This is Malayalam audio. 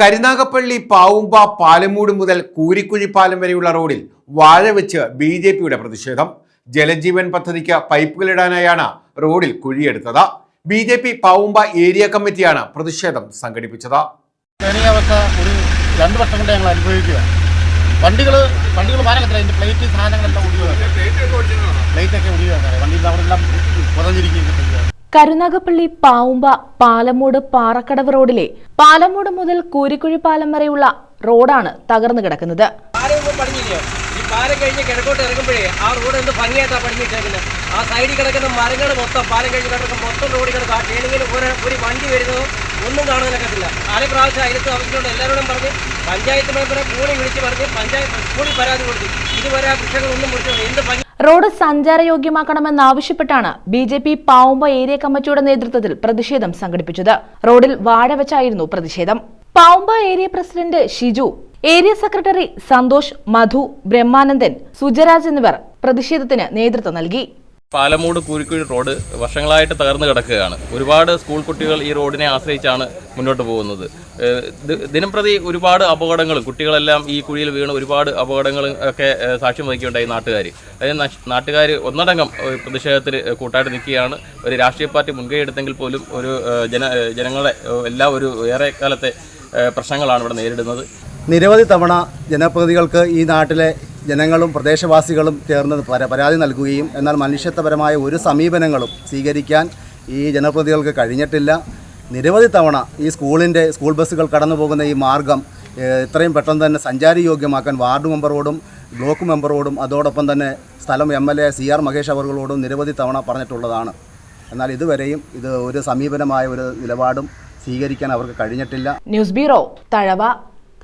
കരുനാഗപ്പള്ളി പാവുമ്പ പാലമൂട് മുതൽ കൂരിക്കുഴി പാലം വരെയുള്ള റോഡിൽ വാഴ വെച്ച് ബി.ജെ.പിയുടെ പ്രതിഷേധം. ജലജീവൻ പദ്ധതിക്ക് പൈപ്പുകളിടാനായാണ് റോഡിൽ കുഴിയെടുത്തത്. ബി.ജെ.പി പാവുമ്പ ഏരിയ കമ്മിറ്റിയാണ് പ്രതിഷേധം സംഘടിപ്പിച്ചത്. ദയനീയാവസ്ഥ ഒരു 2 വർഷം കൊണ്ട് ഞങ്ങൾ അനുഭവിക്കുക. വണ്ടികൾ മാരകത്തില്ല, അതിൻ്റെ പ്ലേറ്റ് സാധനങ്ങളെല്ലാം പ്ലേറ്റൊക്കെ ഒടിയുകയാണ്. വണ്ടിയിൽ അവരെല്ലാം പുറഞ്ഞിരിക്കുകയും. കരുനാഗപ്പള്ളി പാവുമ്പ പാലമൂട് പാറക്കടവ് റോഡിലെ പാലമൂട് മുതൽ കൂരിക്കുഴി പാലം വരെയുള്ള റോഡാണ് തകർന്നു കിടക്കുന്നത്. ഈ പാലം കഴിഞ്ഞ് കിഴക്കോട്ട് ഇറങ്ങുമ്പോഴേ ആ റോഡ് എന്ത് ഭംഗിയായിട്ടാണ് പണിഞ്ഞിട്ടേക്കുന്നത്. ആ സൈഡിൽ കിടക്കുന്ന മരങ്ങൾ മൊത്തം പാലം കഴിഞ്ഞ് കിടക്കുന്ന മൊത്തം റോഡിൽ കിടക്കുക. ആ ട്രെയിനിങ്ങിൽ ഒരു വണ്ടി വരുന്നതോ ഒന്നും കാണാനൊക്കത്തില്ല. 4 പ്രാവശ്യം അതിലത്ത് ആവശ്യമുണ്ട്. എല്ലാവരോടും പറഞ്ഞ് പഞ്ചായത്ത് മെമ്പറെ കൂടി വിളിച്ച് പറഞ്ഞ് പഞ്ചായത്ത് കൂടി പരാതി കൊടുത്തു. ഇതുവരെ ആ വൃക്ഷങ്ങളൊന്നും മുറിച്ചു. എന്ത് ഭംഗി. റോഡ് സഞ്ചാരയോഗ്യമാക്കണമെന്നാവശ്യപ്പെട്ടാണ് ബി.ജെ.പി പാവുമ്പ ഏരിയ കമ്മിറ്റിയുടെ നേതൃത്വത്തിൽ പ്രതിഷേധം സംഘടിപ്പിച്ചത്. റോഡിൽ വാഴ വെച്ചായിരുന്നു പ്രതിഷേധം. Pavumba area president Shiju, area secretary Santhosh, Madhu, Brahmanandan, Sujaraj എന്നിവർ പ്രതിഷേധത്തിന് നേതൃത്വം നൽകി. പാലമൂട് കൂരിക്കുഴി റോഡ് വർഷങ്ങളായിട്ട് തകർന്നു കിടക്കുകയാണ്. ഒരുപാട് സ്കൂൾ കുട്ടികൾ ഈ റോഡിനെ ആശ്രയിച്ചാണ് മുന്നോട്ട് പോകുന്നത്. ദിനംപ്രതി ഒരുപാട് അപകടങ്ങളും കുട്ടികളെല്ലാം ഈ കുഴിയിൽ വീണ് ഒരുപാട് അപകടങ്ങളും ഒക്കെ സാക്ഷ്യം വഹിക്കുകയുണ്ടായി നാട്ടുകാർ. നാട്ടുകാർ ഒന്നടങ്കം പ്രതിഷേധത്തിൽ കൂട്ടായിട്ട് നിൽക്കുകയാണ്. ഒരു രാഷ്ട്രീയ പാർട്ടി മുൻകൈ എടുത്തെങ്കിൽ പോലും ഒരു ജനങ്ങളെ എല്ലാം ഒരു ഏറെ കാലത്തെ പ്രശ്നങ്ങളാണ് ഇവിടെ നേരിടുന്നത്. നിരവധി തവണ ജനപ്രതിനിധികൾക്ക് ഈ നാട്ടിലെ ജനങ്ങളും പ്രദേശവാസികളും ചേർന്ന് പരാതി നൽകുകയും എന്നാൽ മനുഷ്യത്വപരമായ ഒരു സമീപനങ്ങളും സ്വീകരിക്കാൻ ഈ ജനപ്രതിനിധികൾക്ക് കഴിഞ്ഞിട്ടില്ല. നിരവധി തവണ ഈ സ്കൂൾ ബസ്സുകൾ കടന്നു പോകുന്ന ഈ മാർഗം എത്രയും പെട്ടെന്ന് തന്നെ സഞ്ചാരയോഗ്യമാക്കാൻ വാർഡ് മെമ്പറോടും ബ്ലോക്ക് മെമ്പറോടും അതോടൊപ്പം തന്നെ സ്ഥലം MLA CR മഹേഷ് അവர்களോടും നിരവധി തവണ പറഞ്ഞിട്ടുള്ളതാണ്. എന്നാൽ ഇതുവരെയും ഇത് ഒരു സമീപനമായ ഒരു നിലപാടും സ്വീകരിക്കാൻ അവർക്ക് കഴിഞ്ഞിട്ടില്ല. News bureau, Thazhava.